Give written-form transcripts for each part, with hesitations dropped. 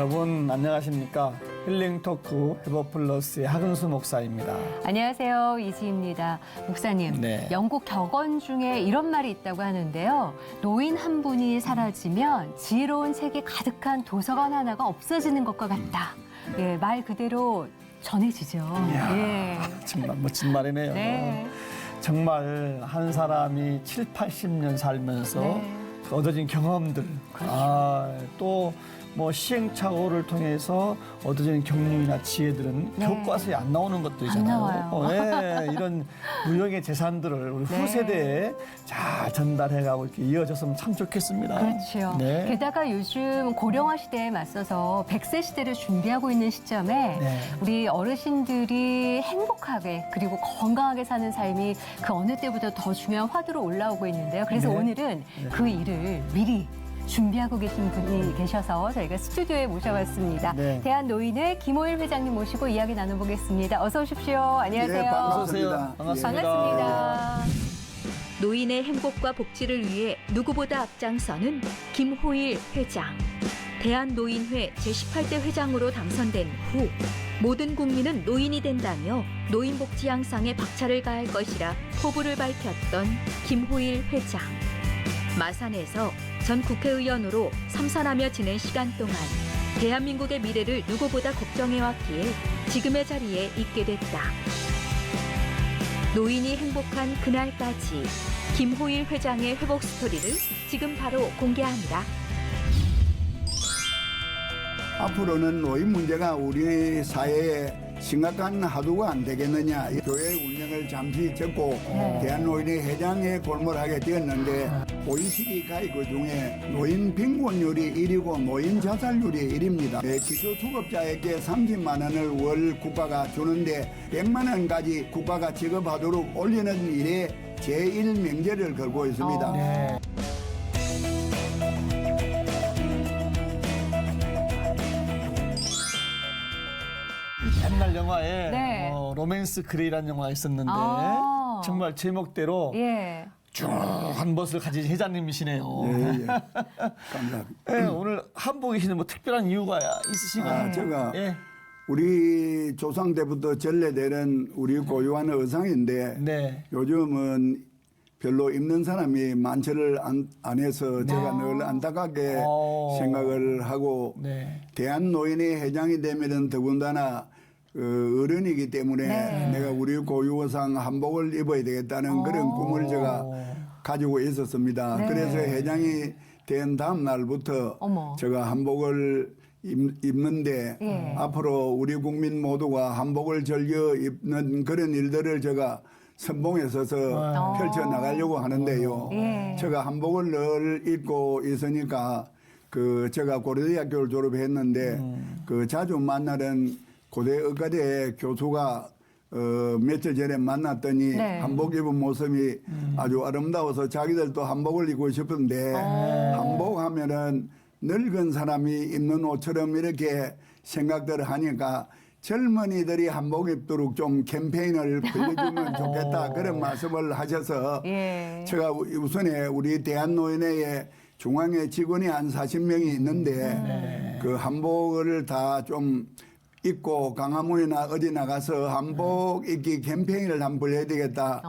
여러분 안녕하십니까? 힐링 토크 회복 플러스의 하근수 목사입니다. 안녕하세요. 이지입니다. 목사님, 네. 영국 격언 중에 이런 말이 있다고 하는데요. 노인 한 분이 사라지면 지혜로운 책이 가득한 도서관 하나가 없어지는 것과 같다. 예, 말 그대로 전해지죠. 이야, 예. 정말 멋진 말이네요. 네. 정말 한 사람이 7, 80년 살면서 네. 얻어진 경험들, 또 뭐 시행착오를 통해서 얻어진 경륜이나 지혜들은 네. 교과서에 안 나오는 것들이잖아요. 안 나와요. 예, 이런 무형의 재산들을 우리 네. 후세대에 잘 전달해가고 이렇게 이어졌으면 참 좋겠습니다. 그렇죠. 네. 게다가 요즘 고령화 시대에 맞서서 100세 시대를 준비하고 있는 시점에 네. 우리 어르신들이 행복하게 그리고 건강하게 사는 삶이 그 어느 때보다 더 중요한 화두로 올라오고 있는데요. 그래서 네. 오늘은 그 일을 미리 준비하고 계신 분이 계셔서 저희가 스튜디오에 모셔봤습니다. 네. 대한노인회 김호일 회장님 모시고 이야기 나눠보겠습니다. 어서 오십시오. 안녕하세요. 예, 어서 오세요. 반갑습니다. 반갑습니다. 노인의 행복과 복지를 위해 누구보다 앞장서는 김호일 회장. 대한노인회 제18대 회장으로 당선된 후 모든 국민은 노인이 된다며 노인복지 향상에 박차를 가할 것이라 포부를 밝혔던 김호일 회장. 마산에서 전 국회의원으로 삼선하며 지낸 시간 동안 대한민국의 미래를 누구보다 걱정해왔기에 지금의 자리에 있게 됐다. 노인이 행복한 그날까지 김호일 회장의 회복 스토리를 지금 바로 공개합니다. 앞으로는 노인 문제가 우리 사회에 심각한 하도가 안 되겠느냐. 교회 운영을 잠시 접고 대한노인의 회장에 골몰하게 되었는데 OECD 가이드 중에 노인 빈곤율이 1위고 노인 자살률이 1위입니다. 기초수급자에게 30만 원을 월 국가가 주는데 100만 원까지 국가가 지급하도록 올리는 일에 제1명제를 걸고 있습니다. 네. 옛날 영화에 네. 로맨스 그레이라는 영화가 있었는데 아. 정말 제목대로 예. 쭉 한 멋을 가진 회장님이시네요. 예. 감사합니다. 예, 오늘 한복 계시는 뭐 특별한 이유가 있으신가요? 제가 예. 우리 조상 때부터 전래되는 우리 고유한 의상인데 네. 요즘은 별로 입는 사람이 많지를 안 해서 제가 늘 안타깝게 생각을 하고 네. 대한노인의 회장이 되면은 더군다나 어른이기 때문에 네. 내가 우리 고유 의상 한복을 입어야 되겠다는 그런 꿈을 제가 가지고 있었습니다. 네. 그래서 회장이 된 다음 날부터 어머. 제가 한복을 입는데 예. 앞으로 우리 국민 모두가 한복을 즐겨 입는 그런 일들을 제가 선봉에 서서 펼쳐 나가려고 하는데요. 예. 제가 한복을 늘 입고 있으니까 제가 고려대학교를 졸업했는데 자주 만나는 고대 의과대 교수가 며칠 전에 만났더니 네. 한복 입은 모습이 아주 아름다워서 자기들도 한복을 입고 싶은데 한복하면은 늙은 사람이 입는 옷처럼 이렇게 생각들을 하니까 젊은이들이 한복 입도록 좀 캠페인을 벌려주면 좋겠다 그런 말씀을 하셔서 예. 제가 우선에 우리 대한노인회에 중앙에 직원이 한 40명이 있는데 그 한복을 다 좀 입고 강화문이나 어디 나가서 한복 입기 캠페인을 한번 해야 되겠다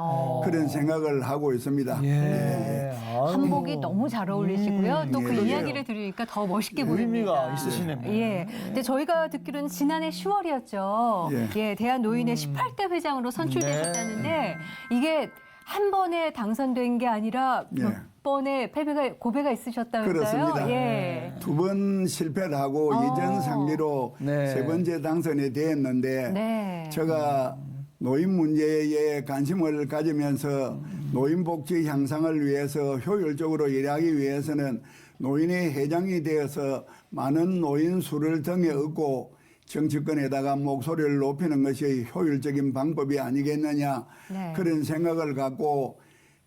그런 생각을 하고 있습니다. 예. 아유. 한복이 너무 잘 어울리시고요. 또 그 예. 이야기를 들으니까 더 멋있게 보입니다. 의미가 있으시네요. 예. 근데 저희가 듣기로는 지난해 10월이었죠. 예. 대한노인회 18대 회장으로 선출되셨다는데 이게 한 번에 당선된 게 아니라 몇 예. 번의 고배가 있으셨다면서요? 그렇습니다. 예. 2번 실패를 하고 이전 상비로 네. 3번째 당선이 되었는데 네. 제가 노인 문제에 관심을 가지면서 노인 복지 향상을 위해서 효율적으로 일하기 위해서는 노인의 회장이 되어서 많은 노인 수를 등에 얻고 정치권에다가 목소리를 높이는 것이 효율적인 방법이 아니겠느냐 네. 그런 생각을 갖고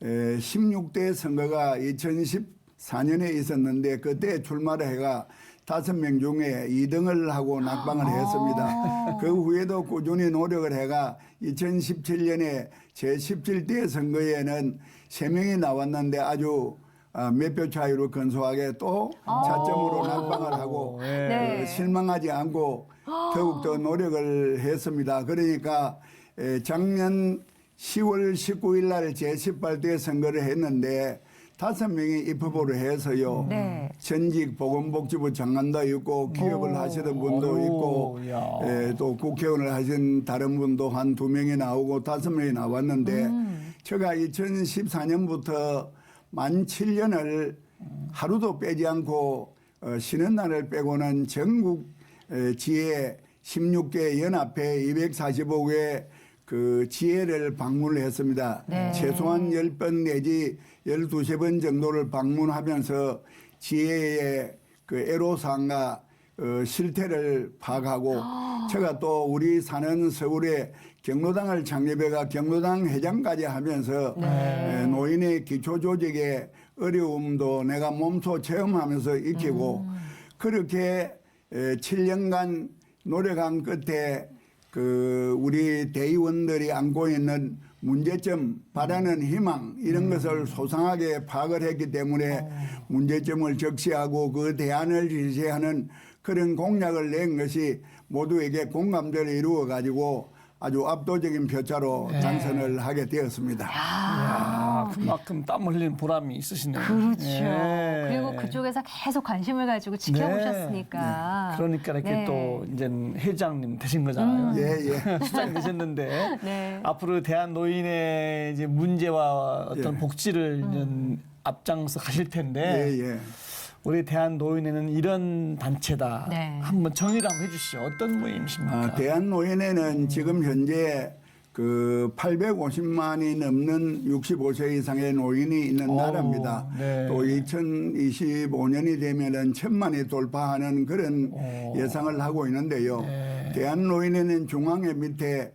16대 선거가 2014년에 있었는데 그때 출마를 해가 5명 중에 2등을 하고 낙방을 했습니다. 그 후에도 꾸준히 노력을 해가 2017년에 제17대 선거에는 3명이 나왔는데 아주 몇 표 차이로 근소하게 또 차점으로 낙방을 하고 네. 실망하지 않고 더욱더 노력을 했습니다. 그러니까 작년 10월 19일 날 제18대 선거를 했는데 5명이 입후보를 해서요. 네. 전직 보건복지부 장관도 있고 기업을 하시던 분도 있고 또 국회의원을 하신 다른 분도 한 2명이 나오고 5명이 나왔는데 제가 2014년부터 만 7년을 하루도 빼지 않고 쉬는 날을 빼고는 전국 지혜 16개 연합회 245개 그 지혜를 방문을 했습니다. 네. 최소한 10번 내지 12번 정도를 방문하면서 지혜의 그 애로사항과 실태를 파악하고 제가 또 우리 사는 서울에 경로당을 창립해가 경로당 회장까지 하면서 노인의 기초조직의 어려움도 내가 몸소 체험하면서 익히고 그렇게 7년간 노력한 끝에 그 우리 대의원들이 안고 있는 문제점, 바라는 희망 이런 것을 소상하게 파악을 했기 때문에 문제점을 적시하고 그 대안을 제시하는 그런 공약을 낸 것이 모두에게 공감대를 이루어 가지고 아주 압도적인 표차로 당선을 하게 되었습니다. 그만큼 땀 흘린 보람이 있으시네요. 그렇죠. 예. 그리고 그쪽에서 계속 관심을 가지고 지켜보셨으니까. 그러니까 이렇게 네. 또 이제 회장님 되신 거잖아요. 예. 시장 되셨는데 네. 앞으로 대한 노인의 이제 문제와 어떤 예. 복지를 이제 앞장서 가실 텐데 예. 우리 대한 노인회는 이런 단체다. 네. 한번 정의를 한번 해주시죠. 어떤 모임이십니까? 대한노인회는 지금 현재 그 850만이 넘는 65세 이상의 노인이 있는 나라입니다. 네. 또 2025년이 되면은 1000만이 돌파하는 그런 예상을 하고 있는데요. 대한노인회는 중앙회 밑에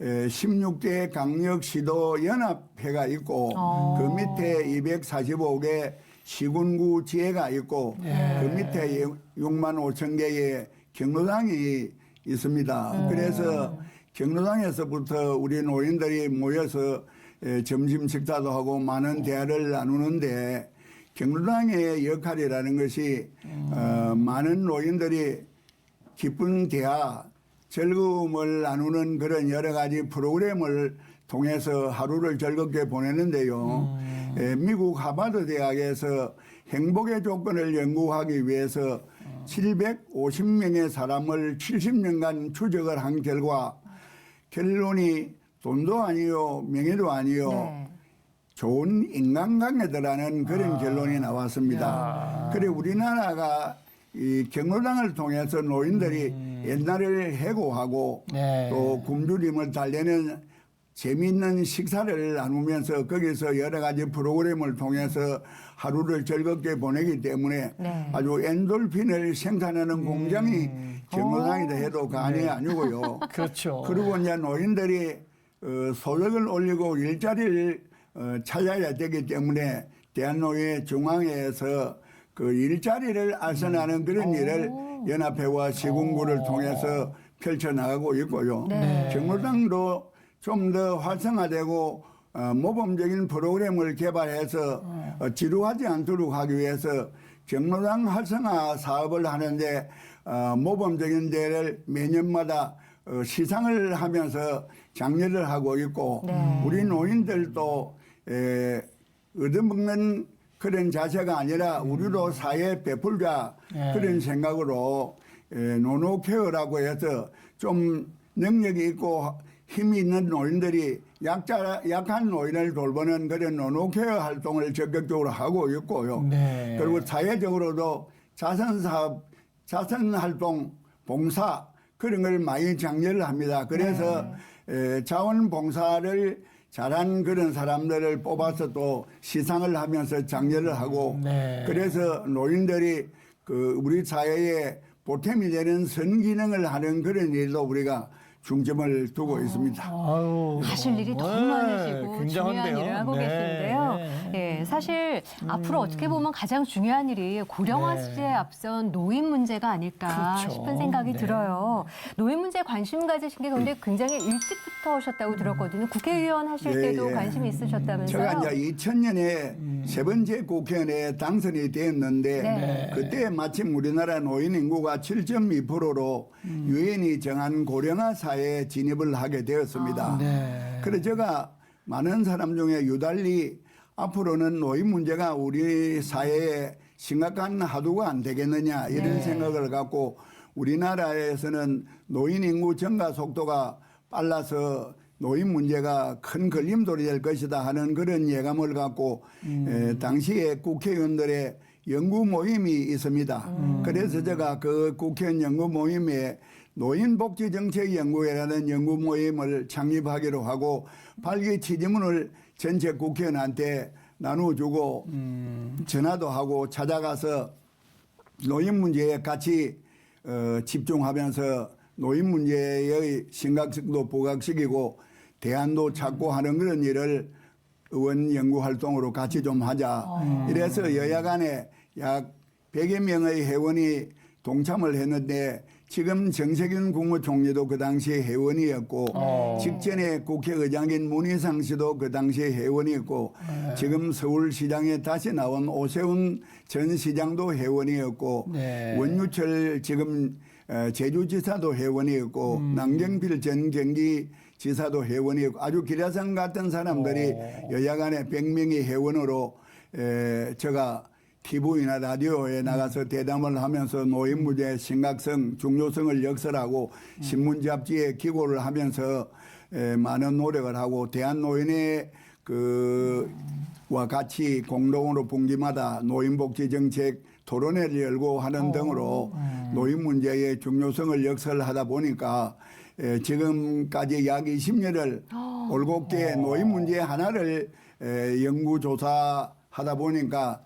16개 강력시도 연합회가 있고 그 밑에 245개 시군구 지회가 있고 그 밑에 6만 5천 개의 경로당이 있습니다. 그래서 경로당에서부터 우리 노인들이 모여서 점심 식사도 하고 많은 대화를 나누는데 경로당의 역할이라는 것이 많은 노인들이 기쁜 대화, 즐거움을 나누는 그런 여러 가지 프로그램을 통해서 하루를 즐겁게 보내는데요. 미국 하버드 대학에서 행복의 조건을 연구하기 위해서 750명의 사람을 70년간 추적을 한 결과 결론이 돈도 아니요 명예도 아니요 네. 좋은 인간관계더라는 그런 결론이 나왔습니다. 그래 우리나라가 이 경로당을 통해서 노인들이 옛날을 해고하고 또 굶주림을 달래는 재미있는 식사를 나누면서 거기서 여러 가지 프로그램을 통해서 하루를 즐겁게 보내기 때문에 아주 엔돌핀을 생산하는 공장이 경로당이다 해도 과언이 아니고요. 그렇죠. 그리고 이제 노인들이 소득을 올리고 일자리를 찾아야 되기 때문에 대한노인회 중앙회에서 그 일자리를 알선하는 그런 일을 연합회와 시군구를 통해서 펼쳐나가고 있고요. 경로당도 좀 더 활성화되고 모범적인 프로그램을 개발해서 지루하지 않도록 하기 위해서 경로당 활성화 사업을 하는데 모범적인 데를 매년마다 시상을 하면서 장려를 하고 있고 우리 노인들도 얻어먹는 그런 자세가 아니라 우리도 사회에 베풀자 그런 생각으로 노노케어라고 해서 좀 능력이 있고 힘이 있는 노인들이 약한 노인을 돌보는 그런 노노케어 활동을 적극적으로 하고 있고요. 그리고 사회적으로도 자선사업, 자선활동, 봉사 그런 걸 많이 장려를 합니다. 그래서 자원봉사를 잘한 그런 사람들을 뽑아서 또 시상을 하면서 장려를 하고 그래서 노인들이 그 우리 사회에 보탬이 되는 선기능을 하는 그런 일도 우리가 중점을 두고 있습니다. 아유, 하실 일이 너무 네, 많으시고 중요한 굉장한데요. 일을 하고 네, 계신데요. 네. 예, 사실 앞으로 어떻게 보면 가장 중요한 일이 고령화 네. 시대에 앞선 노인 문제가 아닐까 그렇죠. 싶은 생각이 네. 들어요. 노인 문제에 관심 가지신 게 근데 굉장히 일찍부터 하셨다고 들었거든요. 국회의원 하실 예, 때도 예. 관심이 있으셨다면서요? 제가 이제 2000년에 세 번째 국회의원에 당선이 되었는데 네. 그때 마침 우리나라 노인 인구가 7.2%로 유엔이 정한 고령화 사회에 진입을 하게 되었습니다. 네. 그래서 제가 많은 사람 중에 유달리 앞으로는 노인 문제가 우리 사회에 심각한 하도가 안 되겠느냐 이런 네. 생각을 갖고 우리나라에서는 노인 인구 증가 속도가 빨라서 노인 문제가 큰 걸림돌이 될 것이다 하는 그런 예감을 갖고 당시에 국회의원들의 연구 모임이 있습니다. 그래서 제가 그 국회의원 연구 모임에 노인복지정책연구회라는 연구 모임을 창립하기로 하고 발기 취지문을 전체 국회의원한테 나눠주고 전화도 하고 찾아가서 노인 문제에 같이 집중하면서 노인 문제의 심각성도 부각시키고 대안도 찾고 하는 그런 일을 의원 연구 활동으로 같이 좀 하자. 이래서 여야 간에 약 100여 명의 회원이 동참을 했는데 지금 정세균 국무총리도 그 당시에 회원이었고 직전에 국회의장인 문희상 씨도 그 당시에 회원이었고 지금 서울시장에 다시 나온 오세훈 전 시장도 회원이었고 네. 원유철 지금 제주지사도 회원이었고 남경필 전 경기지사도 회원이었고 아주 기라성 같은 사람들이 여야 간에 100명이 회원으로 제가 TV나 라디오에 나가서 대담을 하면서 노인 문제의 심각성, 중요성을 역설하고 신문 잡지에 기고를 하면서 많은 노력을 하고 대한노인의 와 같이 공동으로 분기마다 노인복지정책 토론회를 열고 하는 등으로 노인 문제의 중요성을 역설하다 보니까 지금까지 약 20년을 올곧게 노인 문제 하나를 연구조사하다 보니까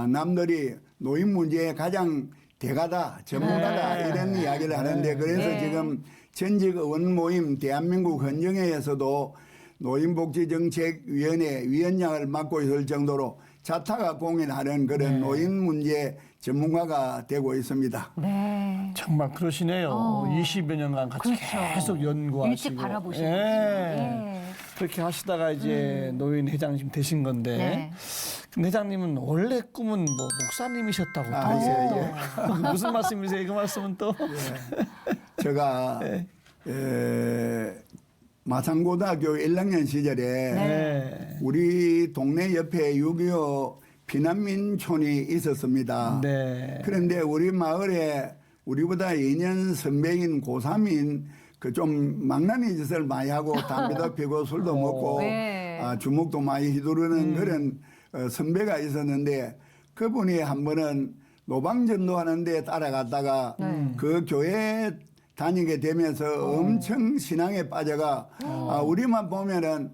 남들이 노인 문제에 가장 대가다, 전문가다 이런 이야기를 하는데 그래서 지금 전직 의원 모임 대한민국 헌정회에서도 노인복지정책위원회 위원장을 맡고 있을 정도로 자타가 공인하는 그런 노인 문제 전문가가 되고 있습니다. 네. 정말 그러시네요. 20여 년간 같이 그렇죠. 계속 연구하시고. 일찍 바라보시고. 예. 그렇게 하시다가 이제 노인 회장님 되신 건데. 네. 근데 회장님은 원래 꿈은 뭐 목사님이셨다고. 또. 무슨 말씀이세요? 그 말씀은 또. 제가 마산고등학교 1학년 시절에 우리 동네 옆에 6.25 피난민촌이 있었습니다. 네. 그런데 우리 마을에 우리보다 2년 선배인 고3인 그 좀 망나니 짓을 많이 하고 담배도 피고 술도 먹고 주먹도 많이 휘두르는 그런 선배가 있었는데 그분이 한 번은 노방전도 하는데 따라갔다가 그 교회 다니게 되면서 엄청 신앙에 빠져가 우리만 보면은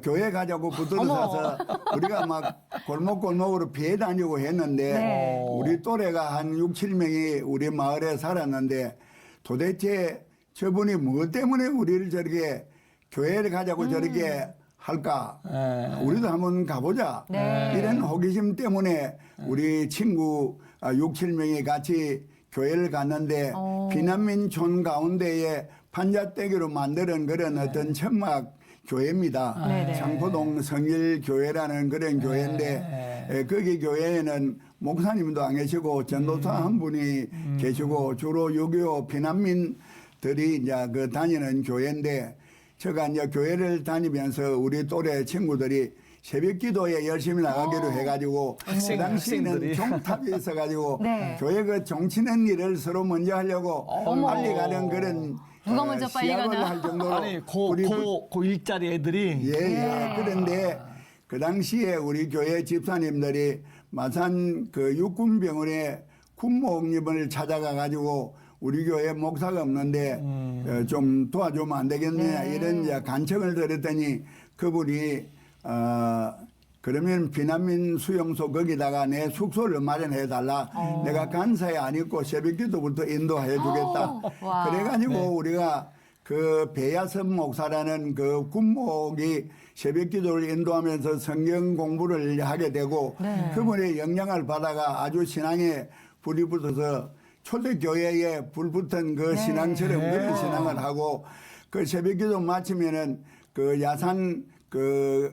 교회 가자고 붙들어서서 우리가 막 골목골목으로 피해 다니고 했는데 우리 또래가 한 6, 7명이 우리 마을에 살았는데 도대체 저분이 무엇 때문에 우리를 저렇게 교회를 가자고 저렇게 할까? 우리도 한번 가보자. 이런 호기심 때문에 우리 친구 6, 7명이 같이 교회를 갔는데 피난민촌 가운데에 판잣대기로 만드는 그런 어떤 천막 교회입니다. 장포동 성일교회라는 그런 교회인데 거기 교회에는 목사님도 안 계시고 전도사 한 분이 계시고 주로 6.25 피난민들이 이제 그 다니는 교회인데 제가 이제 교회를 다니면서 우리 또래 친구들이 새벽 기도에 열심히 나가기로 해가지고 그 당시에는 종탑이 있어가지고 교회 그 종치는 일을 서로 먼저 하려고 빨리 가는 그런 누가 먼저 빨리 가나? 할 정도로 아니 고 일자리 애들이 그런데 그 당시에 우리 교회 집사님들이 마산 그 육군병원에 군목립을 찾아가 가지고 우리 교회 목사가 없는데 좀 도와주면 안 되겠느냐 이런 이제 간청을 드렸더니 그분이 그러면 피난민 수용소 거기다가 내 숙소를 마련해 달라. 내가 간사에 안 있고 새벽기도부터 인도해 주겠다. 그래가지고 우리가 그 배야섭 목사라는 그 군목이 새벽 기도를 인도하면서 성경 공부를 하게 되고 네. 그분의 영향을 받아가 아주 신앙에 불이 붙어서 초대교회에 불 붙은 그 네. 신앙처럼 네. 그런 신앙을 하고 그 새벽 기도 마치면은 그 야산 그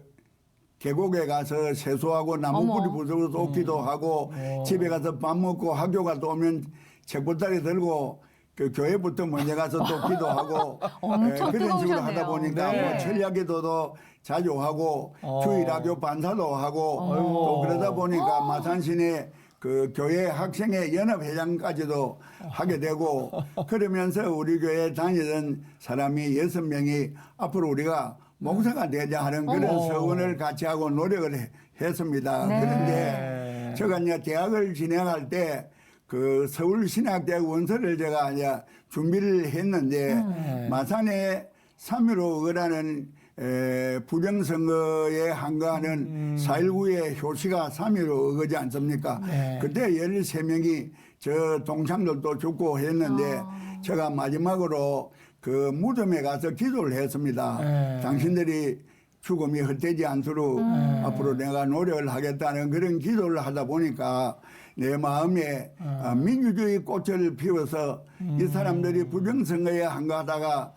계곡에 가서 세수하고 나무 어머. 뿌리 부수고 또 기도하고 집에 가서 밥 먹고 학교 갔다 오면 책보따리 들고 그 교회부터 먼저 가서 또 기도하고 엄청 그런 식으로 하다 뜨거우셨네요. 보니까 네. 뭐 천리학기도도 자주 하고 주일학교 반사도 하고 또 그러다 보니까 마산시내 그 교회 학생회 연합회장까지도 하게 되고 그러면서 우리 교회 다니던 사람이 6명이 앞으로 우리가 목사가 되자 하는 그런 어머. 서원을 같이 하고 노력을 했습니다. 네. 그런데 제가 이제 대학을 진행할 때 그 서울신학대학 원서를 제가 이제 준비를 했는데 마산에 3.15라는 부정선거에 항거하는 4.19의 효시가 3.15 어거지 않습니까? 네. 그때 13명이 저 동창들도 죽고 했는데 제가 마지막으로 그 무덤에 가서 기도를 했습니다. 네. 당신들이 죽음이 헛되지 않도록 앞으로 내가 노력을 하겠다는 그런 기도를 하다 보니까 내 마음에 민주주의 꽃을 피워서 이 사람들이 부정선거에 항거하다가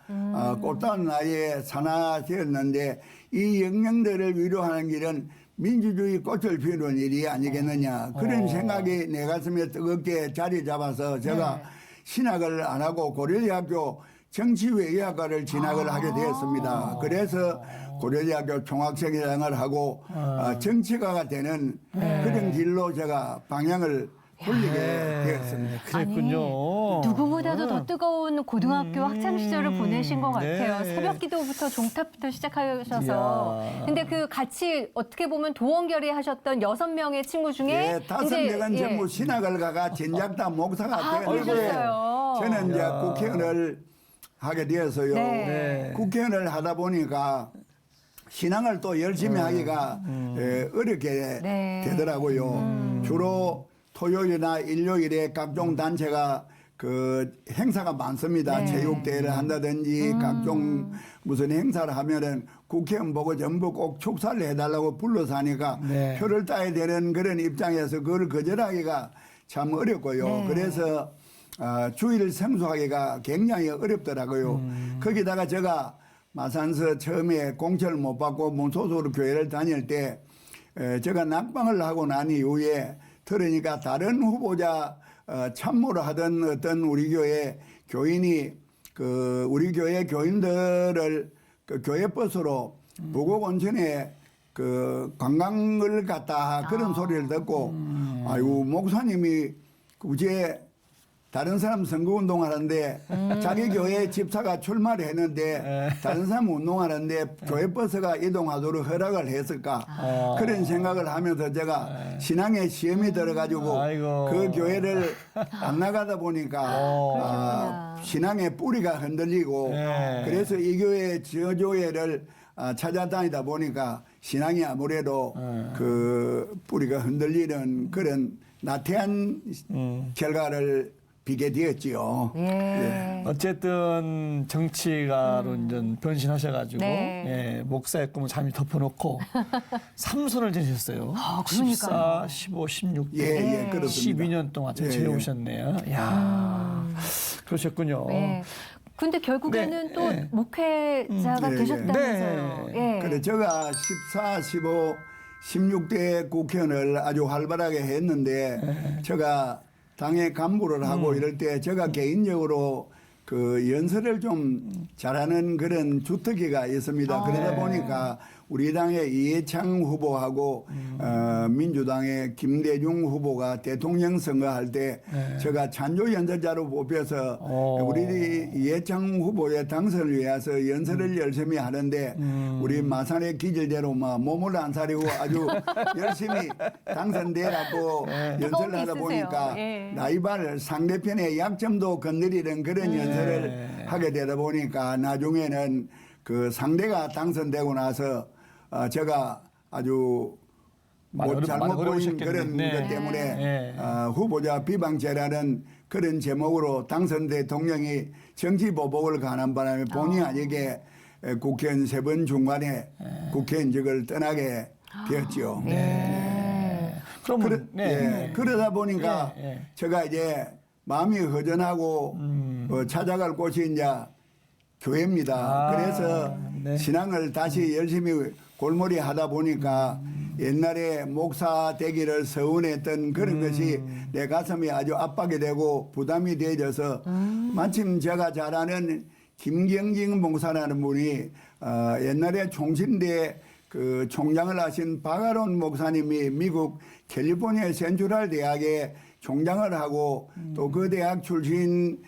꽃다운 나이에 산화되었는데 이 영령들을 위로하는 길은 민주주의 꽃을 피우는 일이 아니겠느냐 그런 생각이 내 가슴에 뜨겁게 자리 잡아서 제가 신학을 안 하고 고려대학교 정치외교학과를 진학을 하게 되었습니다. 그래서 고려대학교 총학생회장을 하고 정치가가 되는 그런 길로 제가 방향을 돌리게 되었습니다. 그랬군요. 누구보다도 더 뜨거운 고등학교 학창 시절을 보내신 것 같아요. 네. 새벽 기도부터 종탑부터 시작하셔서. 이야. 근데 그 같이 어떻게 보면 도원결의 하셨던 6명의 친구 중에 예, 5명은 이제, 전부 신학을 가가 전작다 목사가 되었는데 그러셨어요. 저는 이제 이야. 국회의원을 하게 되어서요. 네. 국회의원을 하다 보니까 신앙을 또 열심히 하기가 어렵게 네. 되더라고요. 주로 토요일이나 일요일에 각종 단체가 그 행사가 많습니다. 네. 체육대회를 한다든지 각종 무슨 행사를 하면은 국회의원 보고 전부 꼭 축사를 해달라고 불러서 하니까 네. 표를 따야 되는 그런 입장에서 그걸 거절하기가 참 어렵고요. 네. 그래서 주일 생소하기가 굉장히 어렵더라고요. 거기다가 제가 마산서 처음에 공천을 못 받고 문소속으로 교회를 다닐 때 제가 낙방을 하고 난 이후에 들으니까 다른 후보자 참모를 하던 어떤 우리 교회 교인이 그 우리 교회 교인들을 그 교회 버스로 부곡 온천에 그 관광을 갔다 그런 소리를 듣고 아이고 목사님이 굳이 다른 사람 선거운동 하는데 자기 교회 집사가 출마를 했는데 다른 사람 운동하는데 교회 버스가 이동하도록 허락을 했을까 그런 생각을 하면서 제가 신앙에 시험이 들어가지고 아이고. 그 교회를 안 나가다 보니까 신앙의 뿌리가 흔들리고 네. 그래서 이 교회 저 교회를 찾아다니다 보니까 신앙이 아무래도 그 뿌리가 흔들리는 그런 나태한 결과를 비게 되었지요. 예. 어쨌든 정치가로 이제 변신하셔가지고 네. 예, 목사의 꿈을 잠이 덮어놓고 삼손을 지내셨어요. 그러니까요. 14, 15, 16, 예, 그렇습니다. 12년 동안 예, 지내오셨네요. 야, 그러셨군요. 네. 근데 결국에는 네, 또 네. 목회자가 예, 예. 되셨다면서요. 네. 예. 그래 제가 14, 15, 16대 국회의원을 아주 활발하게 했는데 제가 당의 간부를 하고 이럴 때 제가 개인적으로 그 연설을 좀 잘하는 그런 주특기가 있습니다. 그러다 보니까 우리 당의 이해창 후보하고 민주당의 김대중 후보가 대통령 선거할 때 제가 찬조 연설자로 뽑혀서 우리 이해창 후보의 당선을 위해서 연설을 열심히 하는데 우리 마산의 기질대로 막 몸을 안 사리고 아주 열심히 당선되라고 연설을 하다 있으세요. 보니까 예. 라이벌 상대편의 약점도 건드리는 그런 연설을 하게 되다 보니까 나중에는 그 상대가 당선되고 나서 제가 아주 많이 뭐 잘못 많이 보인 어려우셨겠네. 그런 네. 것 때문에 네. 후보자 비방죄라는 그런 제목으로 당선 대통령이 정치 보복을 가한 바람에 본의 아니게 국회의원 3번 중간에 국회의원직을 떠나게 되었죠. 그러면 그러다 보니까 제가 이제 마음이 허전하고 찾아갈 곳이 이제 교회입니다. 그래서 신앙을 다시 열심히 골몰이 하다 보니까 옛날에 목사 되기를 서운했던 그런 것이 내 가슴이 아주 압박이 되고 부담이 되어져서 마침 제가 잘 아는 김경진 목사라는 분이 옛날에 총신대 그 총장을 하신 박아론 목사님이 미국 캘리포니아 센트럴 대학에 총장을 하고 또 그 대학 출신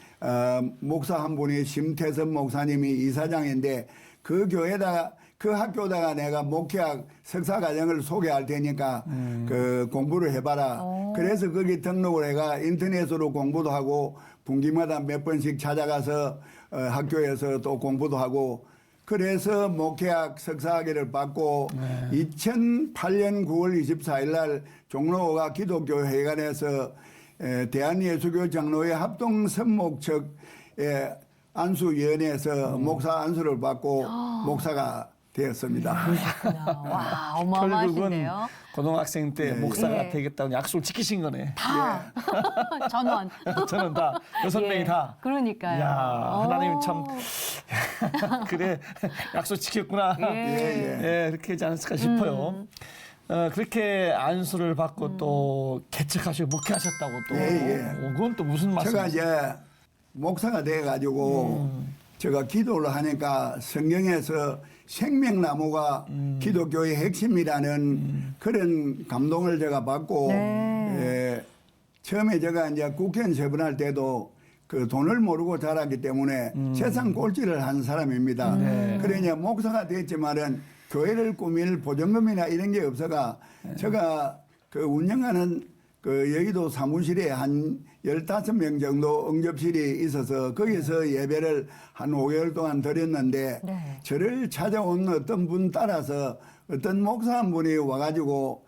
목사 한 분이 심태선 목사님이 이사장인데 그 교회다가 그 학교다가 내가 목회학 석사 과정을 소개할 테니까 그 공부를 해봐라. 그래서 거기 등록을 해가 인터넷으로 공부도 하고 분기마다 몇 번씩 찾아가서 학교에서 또 공부도 하고 그래서 목회학 석사학위를 받고 2008년 9월 24일 날 종로 5가 기독교 회관에서 대한예수교 장로회 합동 선목측 안수위원회에서 목사 안수를 받고 목사가 되었습니다. 와, 결국은 어마어마하신데요. 고등학생 때 목사가 되겠다고 약속을 지키신 거네. 다 전원. 저는 다 6명이 다. 그러니까요. 야, 하나님 참 그래 약속 지켰구나. 그렇게 하지 않았을까 싶어요. 그렇게 안수를 받고 또 개척하시고 목회하셨다고 또 그건 또 무슨 제가 말씀이세요? 이제 목사가 돼가지고 제가 기도를 하니까 성경에서 생명나무가 기독교의 핵심이라는 그런 감동을 제가 받고 처음에 제가 이제 국회의원 세분할 때도 그 돈을 모르고 자랐기 때문에 세상 꼴찌를 한 사람입니다. 그러니 목사가 됐지만은 교회를 꾸밀 보증금이나 이런 게 없어가 제가 그 운영하는 그 여의도 사무실에 한 15명 정도 응접실이 있어서 거기서 예배를 한 5개월 동안 드렸는데 저를 찾아온 어떤 분 따라서 어떤 목사 한 분이 와가지고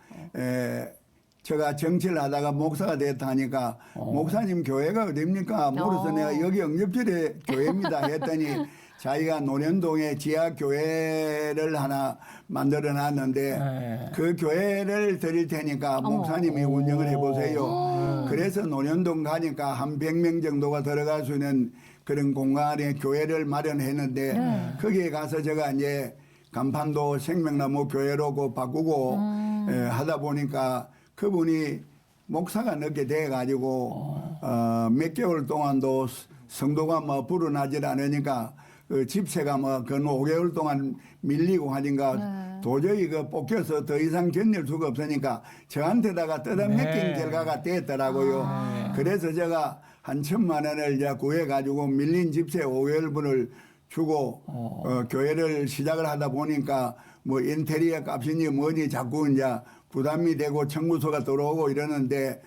제가 정치를 하다가 목사가 됐다 하니까 목사님 교회가 어디입니까? 물어서 내가 여기 응접실에 교회입니다 했더니 자기가 논현동에 지하교회를 하나 만들어 놨는데 그 교회를 드릴 테니까 목사님이 운영을 해보세요. 그래서 논현동 가니까 한 100명 정도가 들어갈 수 있는 그런 공간에 교회를 마련했는데 거기에 가서 제가 이제 간판도 생명나무 교회로 그 바꾸고 하다 보니까 그분이 목사가 늦게 돼가지고 몇 개월 동안도 성도가 뭐 불어나질 않으니까 그 집세가 뭐 근 5개월 동안 밀리고 하니까 도저히 그 뽑혀서 더 이상 견딜 수가 없으니까 저한테다가 뜯어먹긴 결과가 됐더라고요. 그래서 제가 한 1,000만 원을 이제 구해가지고 밀린 집세 5개월분을 주고 교회를 시작을 하다 보니까 뭐 인테리어 값이니 뭐니 자꾸 이제 부담이 되고 청구서가 들어오고 이러는데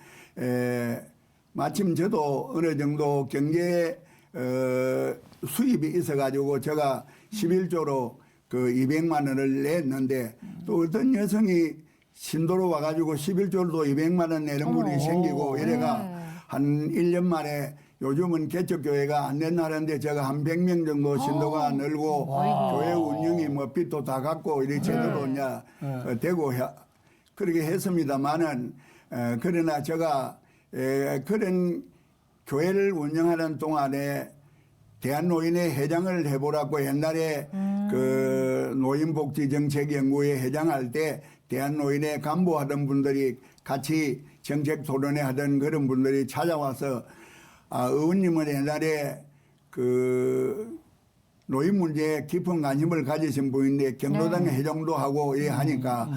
마침 저도 어느 정도 경제 수입이 있어가지고 제가 11조로 그 200만 원을 냈는데 또 어떤 여성이 신도로 와가지고 11조로도 200만 원 내는 분이 생기고 이래가 한 1년 만에 요즘은 개척교회가 안 된다는데 제가 한 100명 정도 신도가 늘고 교회 운영이 뭐 빚도 다 갚고 이렇게 제대로 이제 되고 그렇게 했습니다만은 그러나 제가 그런 교회를 운영하는 동안에 대한노인회 회장을 해보라고 옛날에 그 노인복지정책연구회 회장할 때 대한노인회 간부하던 분들이 같이 정책 토론회 하던 그런 분들이 찾아와서 의원님은 옛날에 그 노인 문제에 깊은 관심을 가지신 분인데 경로당 회장도 하고 이래 하니까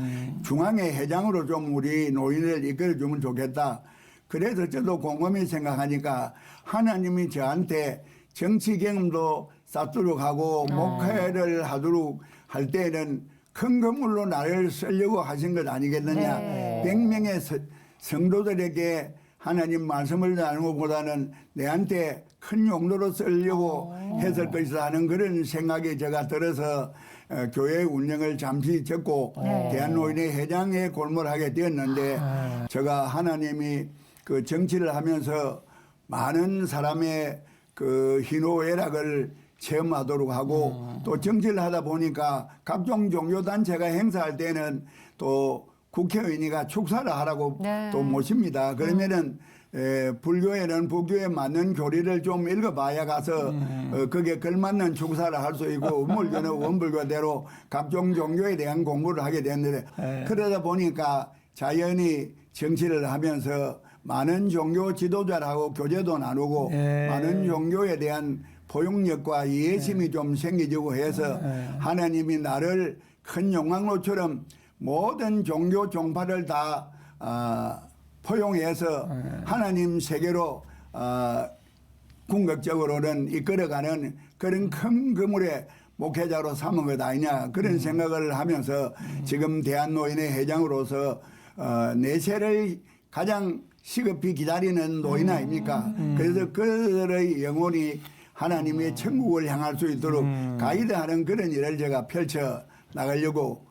중앙회 회장으로 좀 우리 노인을 이끌어주면 좋겠다. 그래서 저도 곰곰이 생각하니까 하나님이 저한테 정치 경험도 쌓도록 하고 목회를 하도록 할 때는 큰 건물로 나를 쓰려고 하신 것 아니겠느냐. 100명의 성도들에게 하나님 말씀을 나누는 것보다는 내한테 큰 용도로 쓰려고 했을 것이다 하는 그런 생각이 제가 들어서 교회 운영을 잠시 접고 대한노인회 회장에 골몰하게 되었는데 제가 하나님이 그 정치를 하면서 많은 사람의 그 희노애락을 체험하도록 하고 또 정치를 하다 보니까 각종 종교단체가 행사할 때는 또 국회의원이가 축사를 하라고 네. 또 모십니다. 그러면은 불교에는 불교에 맞는 교리를 좀 읽어봐야 가서 거기에 걸맞는 축사를 할 수 있고 원불교는 원불교대로 각종 종교에 대한 공부를 하게 되는데 그러다 보니까 자연히 정치를 하면서 많은 종교 지도자라고 교제도 나누고 많은 종교에 대한 포용력과 이해심이 좀 생기지고 해서 하나님이 나를 큰 용광로처럼 모든 종교 종파를 다 포용해서 하나님 세계로 궁극적으로는 이끌어가는 그런 큰 그물의 목회자로 삼은 것 아니냐 그런 생각을 하면서 지금 대한노인의 회장으로서 내세를 가장 시급히 기다리는 노인 아닙니까? 그래서 그들의 영혼이 하나님의 천국을 향할 수 있도록 가이드하는 그런 일을 제가 펼쳐 나가려고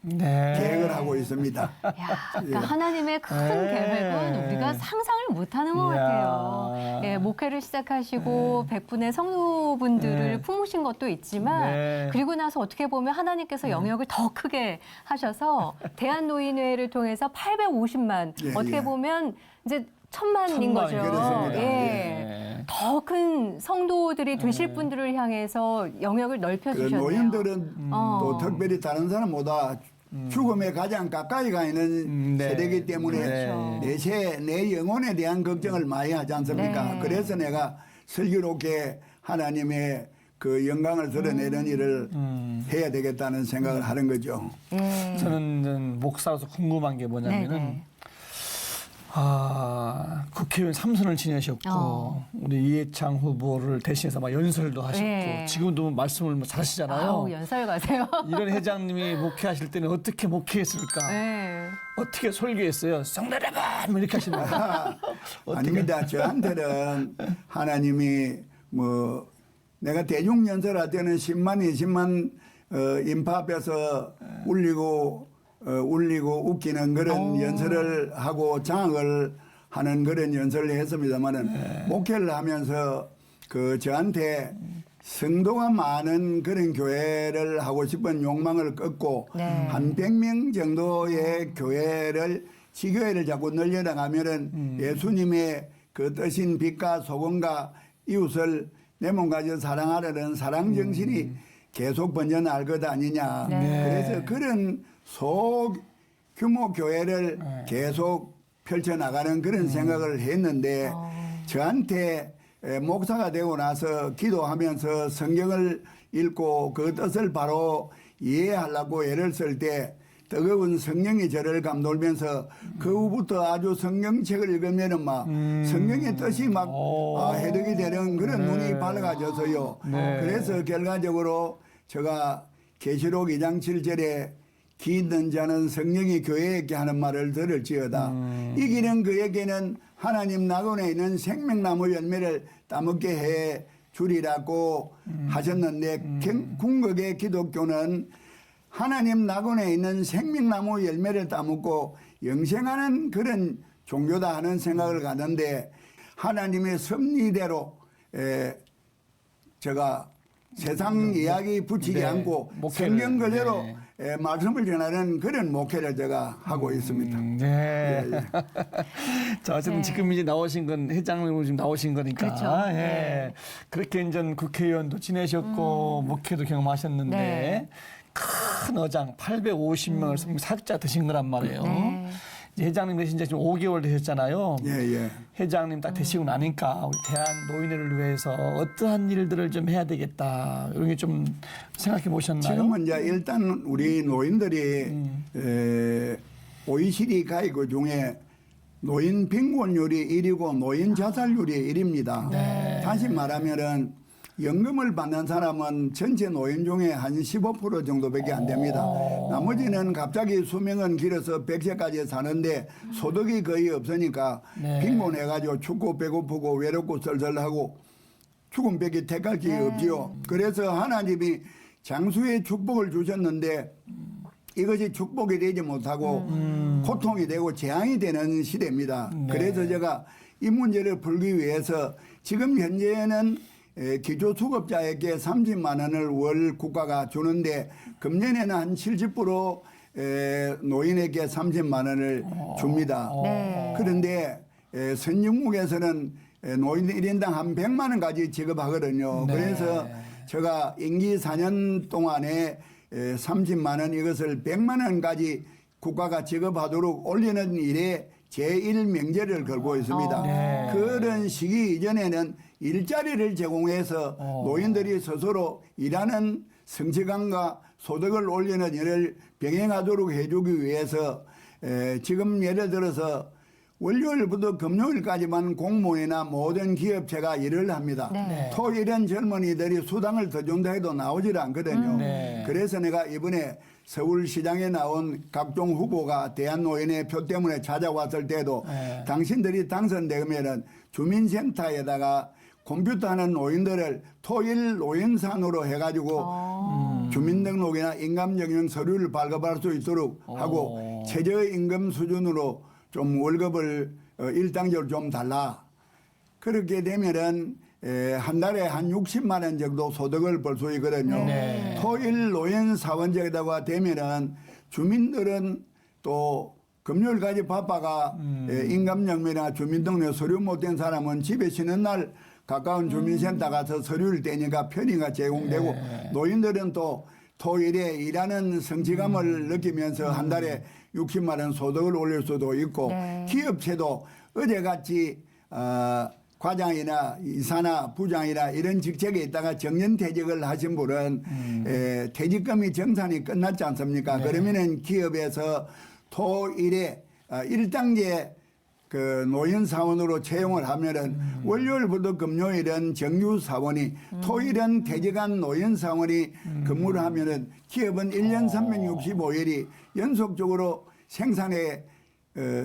계획을 하고 있습니다. 야, 그러니까 하나님의 큰 계획은 우리가 상상을 못하는 것 같아요. 예, 목회를 시작하시고 100분의 성도분들을 품으신 것도 있지만 그리고 나서 어떻게 보면 하나님께서 영역을 더 크게 하셔서 대한노인회를 통해서 850만 어떻게 보면 이제 1000만인 거죠. 그렇습니다. 예. 더 큰 성도들이 되실 분들을 향해서 영역을 넓혀 그 주셨네요. 노인들은 또 특별히 다른 사람보다 죽음에 가장 가까이 가 있는 세대이기 때문에 그렇죠. 내 영혼에 대한 걱정을 많이 하지 않습니까? 네. 그래서 내가 슬기롭게 하나님의 그 영광을 드러내는 일을 해야 되겠다는 생각을 하는 거죠. 저는 목사로서 궁금한 게 뭐냐면은 네네. 국회의원 3선을 지내셨고 우리 이해창 후보를 대신해서 막 연설도 하셨고 네. 지금도 말씀을 뭐 잘하시잖아요. 아우, 연설 가세요. 이런 회장님이 목회하실 때는 어떻게 목회했을까? 네. 어떻게 설교했어요? 성내려봐! 뭐 이렇게 하시는 거예요. 아닙니다. 저한테는 하나님이 뭐 내가 대중 연설할 때는 10만, 20만 인파 앞에서 울리고 웃기는 그런 연설을 하고 장악을 하는 그런 연설을 했습니다만은 목회를 하면서 그 저한테 성도가 많은 그런 교회를 하고 싶은 욕망을 꺾고 한 100명 정도의 교회를 지교회를 자꾸 늘려나가면은 예수님의 그 뜻인 빛과 소금과 이웃을 내 몸까지 사랑하려는 사랑 정신이 계속 번져나갈 것 아니냐. 그래서 그런 소규모 교회를 계속 펼쳐나가는 그런 생각을 했는데 저한테 목사가 되고 나서 기도하면서 성경을 읽고 그 뜻을 바로 이해하려고 애를 쓸 때 뜨거운 성령이 저를 감돌면서 그 후부터 아주 성경책을 읽으면은 막 성경의 뜻이 막 해석이 되는 그런 눈이 밝아져서요. 그래서 결과적으로 제가 계시록 2장 7절에 기 있는 자는 성령이 교회에 있게 하는 말을 들을지어다. 이기는 그에게는 하나님 낙원에 있는 생명나무 열매를 따먹게 해 주리라고 하셨는데 궁극의 기독교는 하나님 낙원에 있는 생명나무 열매를 따먹고 영생하는 그런 종교다 하는 생각을 갖는데 하나님의 섭리대로 제가 세상 이야기 붙이지 않고 성경 그대로 말씀을 전하는 그런 목회를 제가 하고 있습니다. 네. 자, 어쨌든 지금 이제 나오신 건 회장님으로 지금 나오신 거니까. 그렇죠. 예. 그렇게 이제 국회의원도 지내셨고 목회도 경험하셨는데 큰 어장 850명을 사역자 되신 거란 말이에요. 이제 회장님 되신 지 지금 5개월 되셨잖아요. 예. 회장님 딱 되시고 나니까 우리 대한 노인회를 위해서 어떠한 일들을 좀 해야 되겠다 이런 게 좀 생각해 보셨나요? 지금은 이제 일단 우리 노인들이 OECD 가이드 중에 노인 빈곤율이 1위고 노인 자살률이 1위입니다. 다시 말하면은 연금을 받는 사람은 전체 노인 중에 한 15% 정도밖에 안 됩니다. 나머지는 갑자기 수명은 길어서 100세까지 사는데 소득이 거의 없으니까 빈곤해가지고 춥고 배고프고 외롭고 썰썰하고 죽음밖에 택할 게 없지요. 그래서 하나님이 장수의 축복을 주셨는데 이것이 축복이 되지 못하고 고통이 되고 재앙이 되는 시대입니다. 그래서 제가 이 문제를 풀기 위해서 지금 현재는 기초수급자에게 30만 원을 월 국가가 주는데 금년에는 한 70% 노인에게 30만 원을 줍니다. 네. 그런데 선진국에서는 노인 1인당 한 100만 원까지 지급하거든요. 네. 그래서 제가 임기 4년 동안에 30만 원 이것을 100만 원까지 국가가 지급하도록 올리는 일에 제1명제를 걸고 있습니다. 네. 그런 시기 이전에는 일자리를 제공해서 노인들이 스스로 일하는 성취감과 소득을 올리는 일을 병행하도록 해주기 위해서 지금 예를 들어서 월요일부터 금요일까지만 공무원이나 모든 기업체가 일을 합니다. 네. 토요일엔 젊은이들이 수당을 더 준다 해도 나오질 않거든요. 네. 그래서 내가 이번에 서울시장에 나온 각종 후보가 대한노인의 표 때문에 찾아왔을 때도 네. 당신들이 당선되면은 주민센터에다가 컴퓨터 하는 노인들을 토일 노인산으로 해가지고 주민등록이나 인감정형 서류를 발급할 수 있도록 하고 최저임금 수준으로 좀 월급을 일당적으로 좀 달라. 그렇게 되면은 한 달에 한 60만 원 정도 소득을 벌 수 있거든요. 네. 토일 노인 사원제에다가 되면은 주민들은 또 금요일까지 바빠가 인감정명이나 주민등록 서류 못된 사람은 집에 쉬는 날 가까운 주민센터 가서 서류를 떼니까 편의가 제공되고 네. 노인들은 또 토일에 일하는 성취감을 느끼면서 한 달에 60만 원 소득을 올릴 수도 있고 네. 기업체도 어제같이 과장이나 이사나 부장이나 이런 직책에 있다가 정년퇴직을 하신 분은 퇴직금이 정산이 끝났지 않습니까? 네. 그러면은 기업에서 토일에 1단계 그 노인 사원으로 채용을 하면은 월요일부터 금요일은 정규 사원이 토일은 퇴직한 노인 사원이 근무를 하면은 기업은 1년 365일이 연속적으로 생산에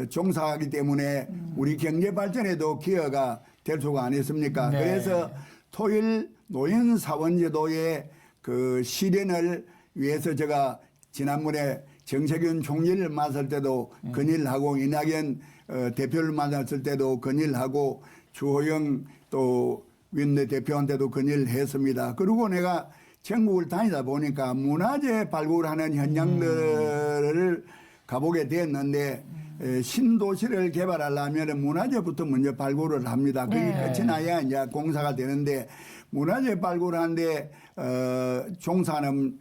종사하기 때문에 우리 경제 발전에도 기여가 될 수가 아니겠습니까? 네. 그래서 토일 노인 사원 제도의 그 실현을 위해서 제가 지난번에 정세균 총리를 만났을 때도 건의하고 이낙연 대표를 만났을 때도 건의하고 주호영 또 원내 대표한테도 건의를 했습니다. 그리고 내가 전국을 다니다 보니까 문화재 발굴하는 현장들을 가보게 됐는데 신도시를 개발하려면 문화재부터 먼저 발굴을 합니다. 그게 네. 끝이 나야 이제 공사가 되는데 문화재 발굴하는데 종사는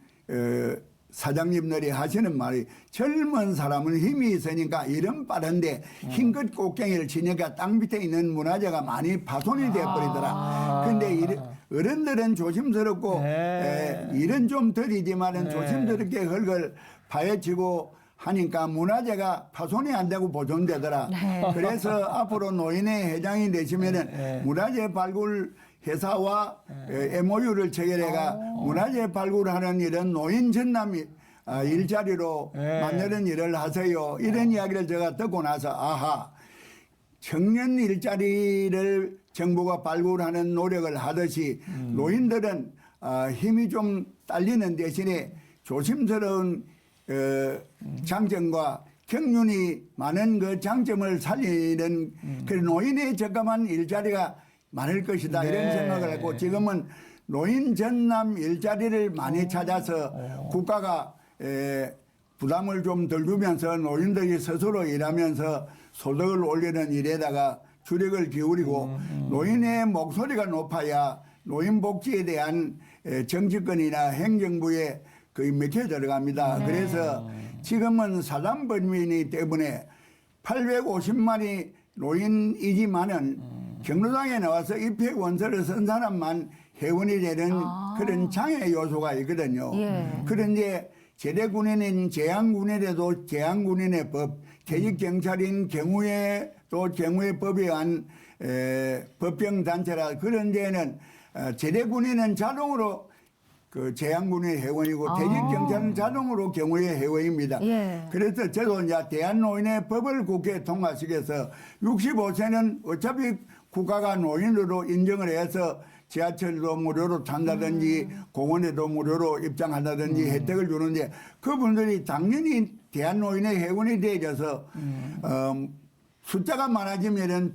사장님들이 하시는 말이 젊은 사람은 힘이 있으니까 일은 빠른데 힘껏 꽃갱이를 치니까 땅 밑에 있는 문화재가 많이 파손이 되어버리더라. 근데 어른들은 조심스럽고 네. 일은 좀 덜이지만은 네. 조심스럽게 흙을 파헤치고 하니까 문화재가 파손이 안 되고 보존되더라. 네. 그래서 앞으로 노인회 회장이 되시면은 네. 문화재 발굴 회사와 MOU를 체결해가 문화재 발굴하는 일은 노인 전남 일자리로 네. 만드는 일을 하세요. 이런 이야기를 제가 듣고 나서 아하 청년 일자리를 정부가 발굴하는 노력을 하듯이 노인들은 힘이 좀 딸리는 대신에 조심스러운 장점과 경륜이 많은 그 장점을 살리는 그 노인의 적합한 일자리가 많을 것이다. 네. 이런 생각을 했고 지금은 노인 전남 일자리를 많이 찾아서 국가가 부담을 좀 덜 주면서 노인들이 스스로 일하면서 소득을 올리는 일에다가 주력을 기울이고 노인의 목소리가 높아야 노인 복지에 대한 정치권이나 행정부에 거의 맥혀 들어갑니다. 네. 그래서 지금은 사단법인이 때문에 850만이 노인이지만은 경로당에 나와서 입회 원서를 쓴 사람만 회원이 되는 그런 장애 요소가 있거든요. 예. 그런데 제대군인인 재향군인에도 재향군인의 법, 퇴직경찰인 경우에도 경우의법에 의한 법병단체라 그런 데는 제대군인은 자동으로 그 재향군의 회원이고 퇴직경찰은 자동으로 경우의 회원입니다. 예. 그래서 저도 이제 대한노인의 법을 국회에 통과시켜서 65세는 어차피 국가가 노인으로 인정을 해서 지하철도 무료로 탄다든지 공원에도 무료로 입장한다든지 혜택을 주는데 그분들이 당연히 대한노인의 회원이 되어서 숫자가 많아지면은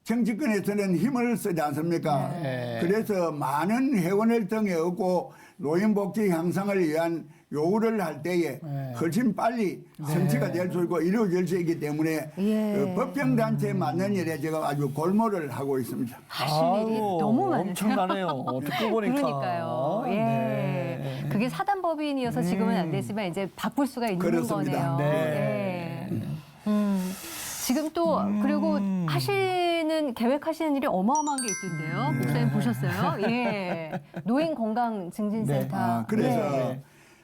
정치권에서는 힘을 쓰지 않습니까? 네. 그래서 많은 회원을 등에 얻고 노인복지 향상을 위한 요구를 할 때에 네. 훨씬 빨리 성취가 될 수 있고 이루어질 수 있기 때문에 예. 그 법정단체에 맞는 일에 제가 아주 골몰을 하고 있습니다. 하실 일이 아우, 너무 많으세요. 엄청나네요. 듣고 보니까. 그러니까요. 예. 네. 그게 사단법인이어서 지금은 안 되지만 이제 바꿀 수가 있는 그렇습니다. 거네요. 네. 예. 지금 또 그리고 계획하시는 일이 어마어마한 게 있던데요. 목사님 보셨어요? 예. 노인 건강 증진센터. 그래서 예.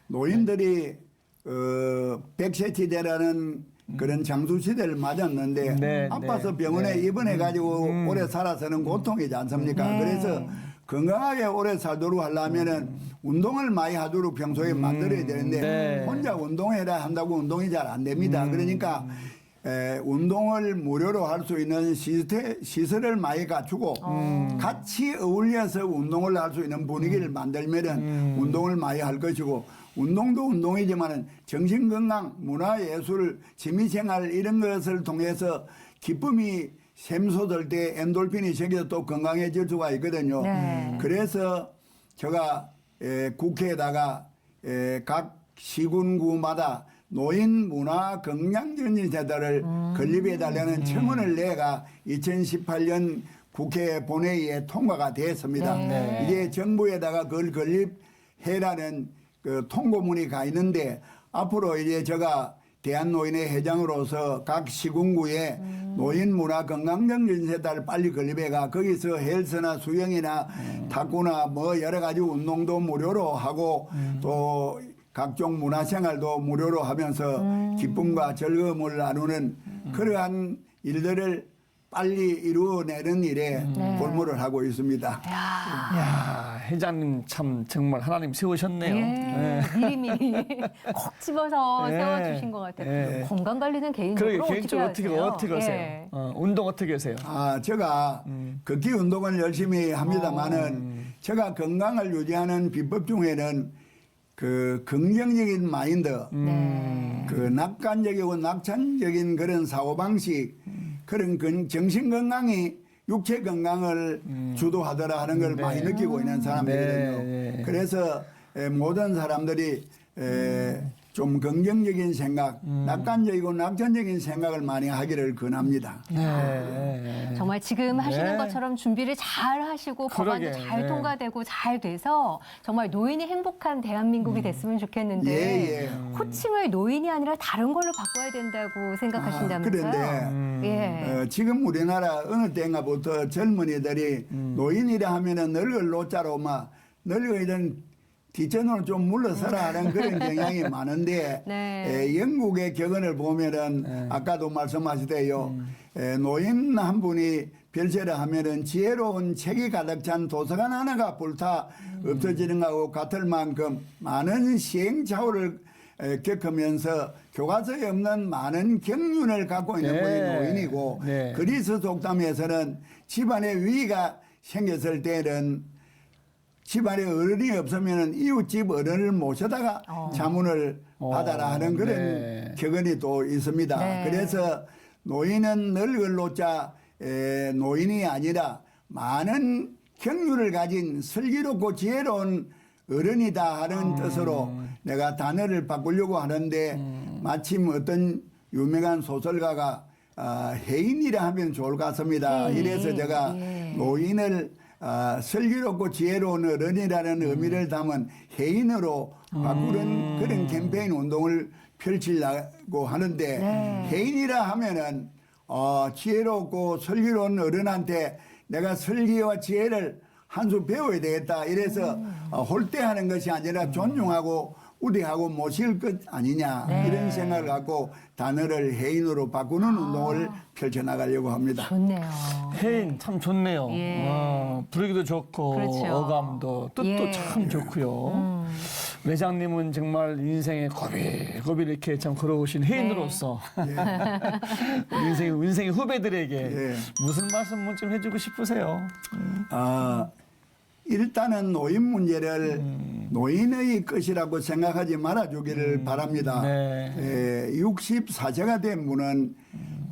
노인들이 100세 시대라는 그런 장수 시대를 맞았는데 네, 아파서 네, 병원에 네. 입원해가지고 오래 살아서는 고통이지 않습니까? 네. 그래서 건강하게 오래 살도록 하려면은 운동을 많이 하도록 평소에 만들어야 되는데 네. 혼자 운동해라 한다고 운동이 잘 안 됩니다. 그러니까 운동을 무료로 할 수 있는 시설을 많이 갖추고 같이 어울려서 운동을 할 수 있는 분위기를 만들면은 운동을 많이 할 것이고 운동도 운동이지만은 정신건강, 문화예술, 취미생활 이런 것을 통해서 기쁨이 샘솟을 때 엔돌핀이 생겨서 또 건강해질 수가 있거든요. 네. 그래서 제가 국회에다가 각 시군구마다 노인 문화 건강증진센터를 건립해달라는 청원을 내가 2018년 국회 본회의에 통과가 됐습니다. 네. 이제 정부에다가 그걸 건립해라는 그 통보문이 가 있는데 앞으로 이제 제가 대한노인회 회장으로서 각 시군구에 노인 문화 건강증진센터를 빨리 건립해가 거기서 헬스나 수영이나 탁구나 뭐 여러 가지 운동도 무료로 하고 또 각종 문화생활도 무료로 하면서 기쁨과 즐거움을 나누는 그러한 일들을 빨리 이루어내는 일에 골몰을 하고 있습니다. 야, 회장님 참 정말 하나님 세우셨네요. 예. 미리미리 콕 집어서 예. 세워주신 것 같아요. 예. 건강 관리는 개인적으로 그러게 개인적으로 하세요? 어떻게 하세요? 예. 운동 어떻게 하세요? 제가 걷기 운동을 열심히 합니다만은 제가 건강을 유지하는 비법 중에는 그 긍정적인 마인드, 네. 그 낙관적이고 낙천적인 그런 사고방식, 그런 정신 건강이 육체 건강을 주도하더라 하는 걸 많이 느끼고 있는 사람이거든요. 네. 그래서 모든 사람들이 좀 긍정적인 생각, 낙관적이고 낙천적인 생각을 많이 하기를 권합니다. 네. 정말 지금 하시는 네. 것처럼 준비를 잘 하시고 법안도 그러게, 잘 네. 통과되고 잘 돼서 정말 노인이 행복한 대한민국이 됐으면 좋겠는데 예, 예. 호칭을 노인이 아니라 다른 걸로 바꿔야 된다고 생각하신다면서요? 그런데 예. 지금 우리나라 어느 때인가부터 젊은이들이 노인이라 하면은 늙을 노자로 막 늙어있는 뒷전으로 좀 물러서라 하는 그런 경향이 많은데 네. 영국의 격언을 보면은 아까도 말씀하시대요. 노인 한 분이 별세를 하면은 지혜로운 책이 가득 찬 도서관 하나가 불타 없어지는 것하고 같을 만큼 많은 시행착오를 겪으면서 교과서에 없는 많은 경륜을 갖고 있는 네. 분이 노인이고 네. 그리스 속담에서는 집안에 위기가 생겼을 때는 집안에 어른이 없으면 이웃집 어른을 모셔다가 자문을 받아라 하는 그런 네. 격언이 또 있습니다. 네. 그래서 노인은 늙을 노자 노인이 아니라 많은 경륜을 가진 슬기롭고 지혜로운 어른이다 하는 뜻으로 내가 단어를 바꾸려고 하는데 마침 어떤 유명한 소설가가 해인이라 하면 좋을 것 같습니다. 해인. 이래서 제가 예. 노인을 슬기롭고 지혜로운 어른이라는 의미를 담은 해인으로 바꾸는 그런 캠페인 운동을 펼치려고 하는데 네. 해인이라 하면은 지혜롭고 슬기로운 어른한테 내가 슬기와 지혜를 한 수 배워야 되겠다. 이래서 홀대하는 것이 아니라 존중하고 우리하고 모실 것 아니냐 네. 이런 생각을 갖고 단어를 해인으로 바꾸는 운동을 펼쳐나가려고 합니다. 좋네요. 해인 참 좋네요. 예. 부르기도 좋고 그렇죠. 어감도 뜻도 예. 참 좋고요. 회장님은 정말 인생에 고비 이렇게 참 걸어오신 해인으로서 인생의 후배들에게 예. 무슨 말씀 좀 해주고 싶으세요? 일단은 노인 문제를 노인의 것이라고 생각하지 말아주기를 바랍니다. 네. 64세가 된 분은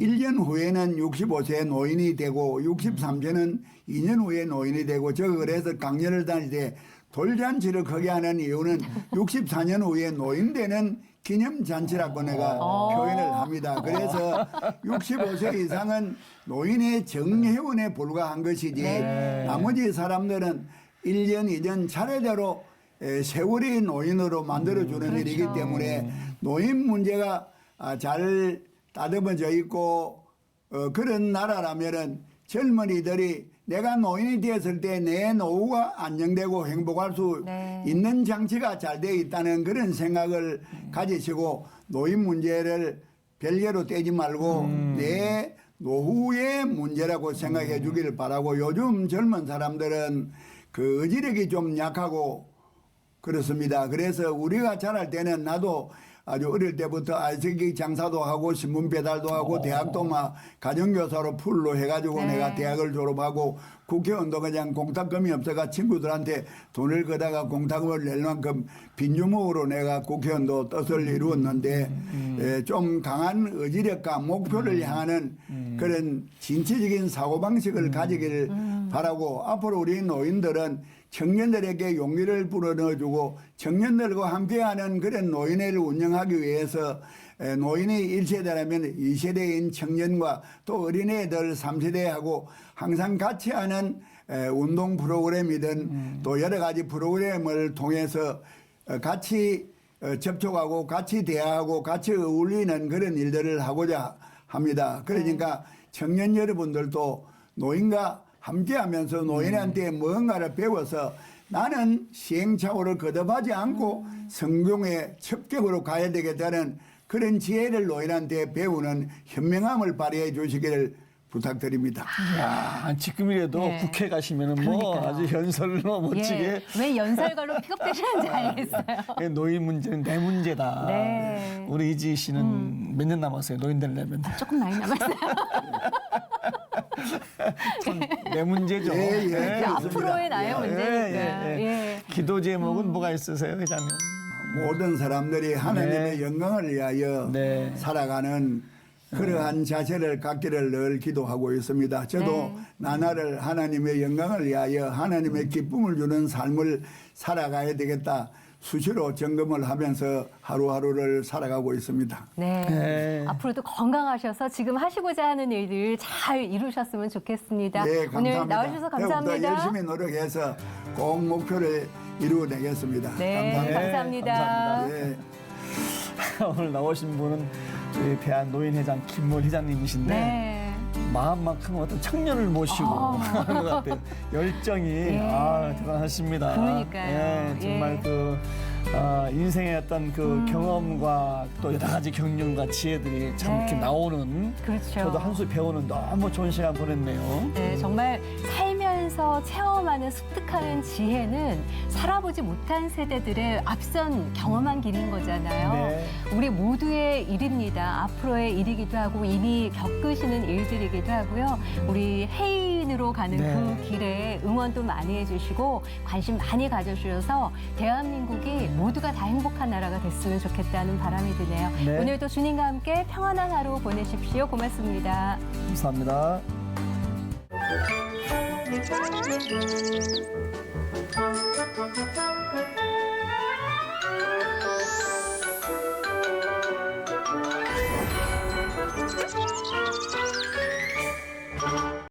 1년 후에는 65세 노인이 되고 63세는 2년 후에 노인이 되고 저 그래서 강연을 다닐 때 돌잔치를 크게 하는 이유는 64년 후에 노인되는 기념잔치라고 내가 표현을 합니다. 그래서 65세 이상은 노인의 정회원에 불과한 것이지 나머지 사람들은 1년, 2년 차례대로 세월이 노인으로 만들어주는 일이기 때문에 노인 문제가 잘 다듬어져 있고 그런 나라라면은 젊은이들이 내가 노인이 되었을 때 내 노후가 안정되고 행복할 수 있는 장치가 잘 되어 있다는 그런 생각을 가지시고 노인 문제를 별개로 떼지 말고 내 노후의 문제라고 생각해 주기를 바라고 요즘 젊은 사람들은 그 의지력이 좀 약하고 그렇습니다. 그래서 우리가 자랄 때는 나도 아주 어릴 때부터 아이스기 장사도 하고 신문 배달도 하고 대학도 막 가정교사로 풀로 해가지고 내가 대학을 졸업하고 국회의원도 그냥 공탁금이 없어가 친구들한테 돈을 거다가 공탁금을 낼 만큼 빈주먹으로 내가 국회의원도 뜻을 이루었는데 좀 강한 의지력과 목표를 향하는 그런 진취적인 사고방식을 가지기를 바라고 앞으로 우리 노인들은 청년들에게 용기를 불어넣어주고 청년들과 함께하는 그런 노인회를 운영하기 위해서 노인이 1세대라면 2세대인 청년과 또 어린애들 3세대하고 항상 같이 하는 운동 프로그램이든 또 여러 가지 프로그램을 통해서 같이 접촉하고 같이 대화하고 같이 어울리는 그런 일들을 하고자 합니다. 그러니까 청년 여러분들도 노인과 함께하면서 노인한테 뭔가를 배워서 나는 시행착오를 거듭하지 않고 성공의 첩격으로 가야 되겠다는 그런 지혜를 노인한테 배우는 현명함을 발휘해 주시기를 부탁드립니다. 야, 지금이라도 국회 가시면은 뭐 그러니까요. 아주 연설로 멋지게 왜 연설가로 픽업되시는지 알겠어요. 노인 문제는 내 문제다. 네. 우리 이지 씨는 몇 년 남았어요? 노인 되려면. 조금 많이 남았어요. 내 문제죠. 예, 예. 네, 앞으로의 나의 문제니까. 예. 기도 제목은 뭐가 있으세요, 회장님? 모든 사람들이 하나님의 네. 영광을 위하여 네. 살아가는 그러한 자세를 갖기를 늘 기도하고 있습니다. 저도 나날을 하나님의 영광을 위하여 하나님의 기쁨을 주는 삶을 살아가야 되겠다. 수시로 점검을 하면서 하루하루를 살아가고 있습니다. 네. 네. 앞으로도 건강하셔서 지금 하시고자 하는 일들 잘 이루셨으면 좋겠습니다. 네, 감사합니다. 오늘 나와주셔서 더욱더 감사합니다. 열심히 노력해서 꼭 목표를 이루어내겠습니다. 네, 감사합니다. 감사합니다. 예. 오늘 나오신 분은 저희 대한노인회장 김모 회장님이신데 네. 마음만큼 어떤 청년을 모시고 하는 것 같아요. 열정이 대단하십니다. 그러니까요. 정말 그 인생의 어떤 그 경험과 또 여러 가지 경륜과 지혜들이 참 이렇게 나오는 그렇죠. 저도 한 수 배우는 너무 좋은 시간 보냈네요. 네, 정말 살면서 체험하는 습득하는 지혜는 살아보지 못한 세대들의 앞선 경험한 길인 거잖아요. 네. 우리 모두의 일입니다. 앞으로의 일이기도 하고 이미 겪으시는 일들이기도 하고요. 우리 해인으로 가는 네. 그 길에 응원도 많이 해주시고 관심 많이 가져주셔서 대한민국이 모두가 다 행복한 나라가 됐으면 좋겠다는 바람이 드네요. 네. 오늘도 주님과 함께 평안한 하루 보내십시오. 고맙습니다. 감사합니다.